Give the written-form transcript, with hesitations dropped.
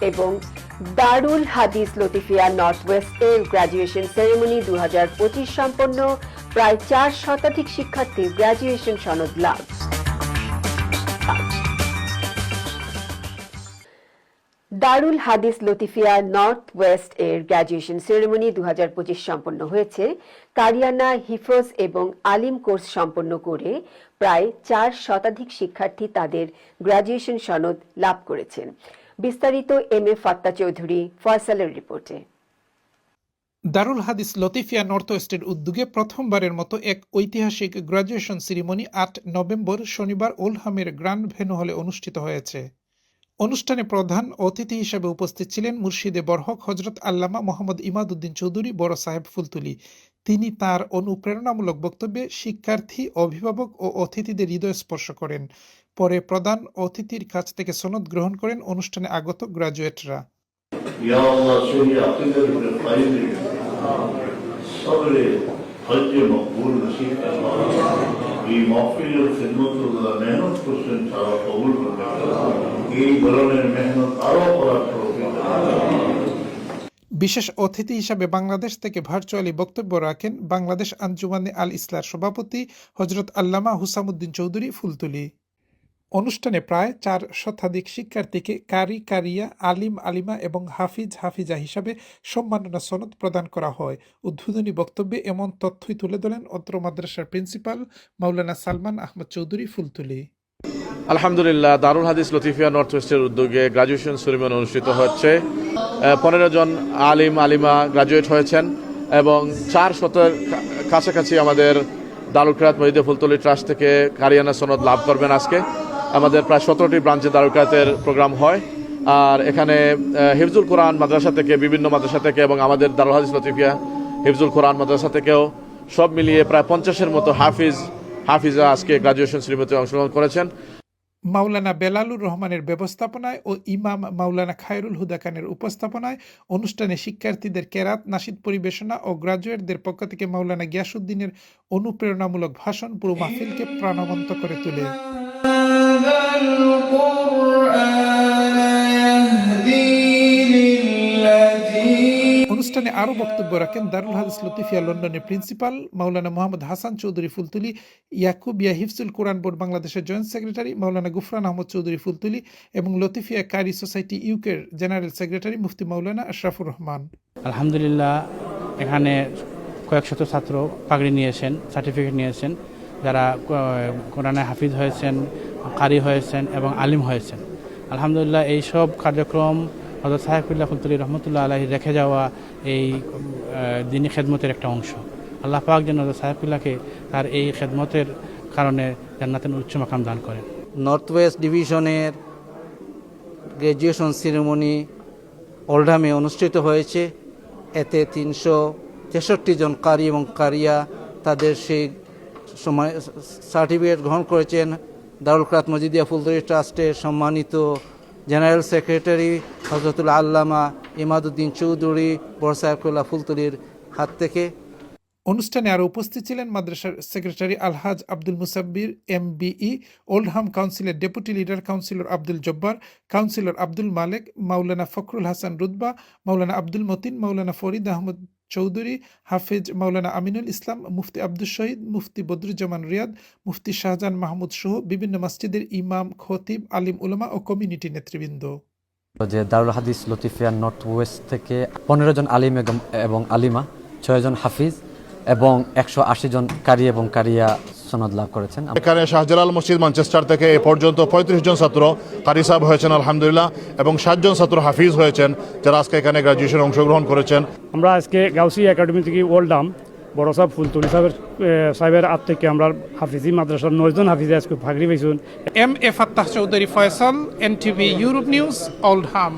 এবং দারুল হাদিস Latifia north West এর গ্র্যাজুয়েশন সেরেমনি 2025 সম্পন্ন, প্রায় 4 শতাধিক শিক্ষার্থীর গ্র্যাজুয়েশন সনদ লাভ। দারুল হাদিস লতিফিয়া নর্থ ওয়েস্ট এর গ্র্যাজুয়েশন সেরেমনি 2025 সম্পন্ন হয়েছে। কারিয়ানা, হিফজ এবং আলিম কোর্স সম্পন্ন করে প্রায় 4 শতাধিক শিক্ষার্থী তাদের গ্র্যাজুয়েশন সনদ লাভ করেছেন। বিস্তারিত এম এ ফাত্তা চৌধুরী ফয়সালের রিপোর্টে। দারুল হাদিস লতিফিয়া নর্থ ওয়েস্টের উদ্যোগে প্রথমবারের মতো এক ঐতিহাসিক গ্র্যাজুয়েশন সেরিমনি 8 নভেম্বর শনিবার ওলহামের গ্র্যান্ড ভেন্যু হলে অনুষ্ঠিত হয়েছে। অনুষ্ঠানে প্রধান অতিথি হিসেবে উপস্থিত ছিলেন মুর্শিদে বরহক হজরত আল্লামা মোহাম্মদ ইমাদউদ্দিন চৌধুরী বড় সাহেব ফুলতুলি। তিনি তার অনুপ্রেরণামূলক বক্তব্যে শিক্ষার্থী, অভিভাবক ও অতিথিদের হৃদয় স্পর্শ করেন। পরে প্রধান অতিথির কাছ থেকে সনদ গ্রহণ করেন অনুষ্ঠানে আগত গ্র্যাজুয়েটরা। এই মাহফিলের খিদমতুল্লাহ মেহনত করছেন তারা কবুল করবেন, এই ধরনের মেহনত আরো করার তৌফিক বিশেষ অতিথি হিসাবে বাংলাদেশ থেকে ভার্চুয়ালি বক্তব্য রাখেন বাংলাদেশ আঞ্জুমানে আল ইসলার সভাপতি হজরত আল্লামা হুসামউদ্দিন চৌধুরী ফুলতুলি। অনুষ্ঠানে প্রায় 4 শতাধিক শিক্ষার্থীকে কারি, কারিয়া, আলিম, আলিমা এবং হাফিজ, হাফিজা হিসাবে সম্মাননা সনদ প্রদান করা হয়। উদ্বোধনী বক্তব্যে এমন তথ্যই তুলে ধরেন অত্র মাদ্রাসার প্রিন্সিপাল মাওলানা সালমান আহমদ চৌধুরী ফুলতুলি। আলহামদুলিল্লাহ, দারুল হাদিস লতিফিয়া নর্থ ওয়েস্টের উদ্যোগে গ্র্যাজুয়েশন সেরিমনি অনুষ্ঠিত হচ্ছে। 15 জন আলিম, আলিমা গ্র্যাজুয়েট হয়েছেন এবং 400 কাছাকাছি আমাদের দারুল কিরাত মসজিদে ফুলতলি ট্রাস্ট থেকে কারিয়ানা সনদ লাভ করবেন। আজকে আমাদের প্রায় 17টি ব্রাঞ্চে দারুল কিরাতের প্রোগ্রাম হয়। আর এখানে হিফজুল কোরআন মাদ্রাসা থেকে, বিভিন্ন মাদ্রাসা থেকে এবং আমাদের দারুল হাদিস লতিফিয়া হিফজুল কোরআন মাদ্রাসা থেকেও সব মিলিয়ে প্রায় 50-এর মতো হাফিজা আজকে গ্র্যাজুয়েশন সেরিমনিতে অংশগ্রহণ করেছেন। মাওলানা বেলালুর রহমানের ব্যবস্থাপনায় ও ইমাম মাওলানা খায়রুল হুদা খানের উপস্থাপনায় অনুষ্ঠানে শিক্ষার্থীদের কেরাত, নাশিদ পরিবেশনা ও গ্র্যাজুয়েটদের পক্ষ থেকে মাওলানা গিয়াসউদ্দিনের অনুপ্রেরণামূলক ভাষণ পুরো মাহফিলকে প্রাণবন্ত করে তোলে। অনুষ্ঠানে আরও বক্তব্য রাখেন দারুল হাদিস লতিফিয়া লন্ডনের প্রিন্সিপাল মাওলানা মোহাম্মদ হাসান চৌধুরী ফুলতুলি, ইয়াকুবিয়া হিফজুল কোরআন বোর্ড বাংলাদেশের জয়েন্ট সেক্রেটারি মাওলানা গুফরান আহমদ চৌধুরী ফুলতুলি এবং লতিফিয়া কারি সোসাইটি ইউকের জেনারেল সেক্রেটারি মুফতি মাওলানা আশরাফুর রহমান। আলহামদুলিল্লাহ, এখানে কয়েক শত ছাত্র পাগড়ি নিয়েছেন, সার্টিফিকেট নিয়েছেন, যারা কোরআনে হাফিজ হয়েছেন, কারি হয়েছেন এবং আলিম হয়েছেন। আলহামদুলিল্লাহ, এই সব কার্যক্রম হযরত সাহেবুল্লাহ ফুলতুলি রহমতুল্লাহ আলাইহি রেখে যাওয়া এই দিনী খেদমতের একটা অংশ। আল্লাহ পাক যেন হযরত সাহেবুল্লাহকে তার এই খেদমতের কারণে জান্নাতের উচ্চ মাকাম দান করেন। নর্থ ওয়েস্ট ডিভিশনের গ্র্যাজুয়েশন সেরেমনি ওল্ডহামে অনুষ্ঠিত হয়েছে। এতে 363 জন কারি এবং কারিয়া তাদের সেই সময় সার্টিফিকেট গ্রহণ করেছেন। দারুল কিরাত মসজিদিয়া ফুলতলি ট্রাস্টের সম্মানিত জেনারেল সেক্রেটারি হযরতুল আল্লামা ইমাদউদ্দিন চৌধুরী বড় সাহেব ফুলতলির হাত থেকে। অনুষ্ঠানে আরও উপস্থিত ছিলেন মাদ্রাসার secretary Alhaj Abdul Musabbir MBE, Oldham কাউন্সিলের deputy leader councillor Abdul Jabbar, councillor Abdul Malek, Maulana Fakhrul Hasan Rutba, Maulana Abdul Matin, Maulana Farid Ahmed Chowdhury, Hafiz Maulana Aminul Islam, Mufti Abdul Shahid, Mufti Badruzzaman Riyad, Mufti Shahjahan Mahmud সহ বিভিন্ন মসজিদের ইমাম, খতিব, আলিম উলামা ও কমিউনিটি নেতৃবৃন্দ। যে দারুল হাদিস লতিফিয়া নর্থ ওয়েস্ট থেকে 15 জন আলিম এবং আলিমা, 6 জন হাফিজ এবং 180 জন কারি এবং কারিয়া সনদ লাভ করেছেন। এখানে শাহজালাল মসজিদ ম্যানচেস্টার থেকে এ পর্যন্ত 35 জন ছাত্র কারি সাহেব হয়েছেন আলহামদুলিল্লাহ, এবং 60 জন ছাত্র হাফিজ হয়েছেন যারা আজকে এখানে গ্র্যাজুয়েশন অংশগ্রহণ করেছেন। আমরা আজকে গাউসি একাডেমি থেকে ওল্ডহাম বড় সাহেব ফুলতুলি সাহেবের হাত থেকে আমরা হাফিজি মাদ্রাসার 9 জন হাফিজে আজকে পাগড়ি পাইছেন। MA Fattah Chowdhury Faisal, NTV Europe news, Oldham.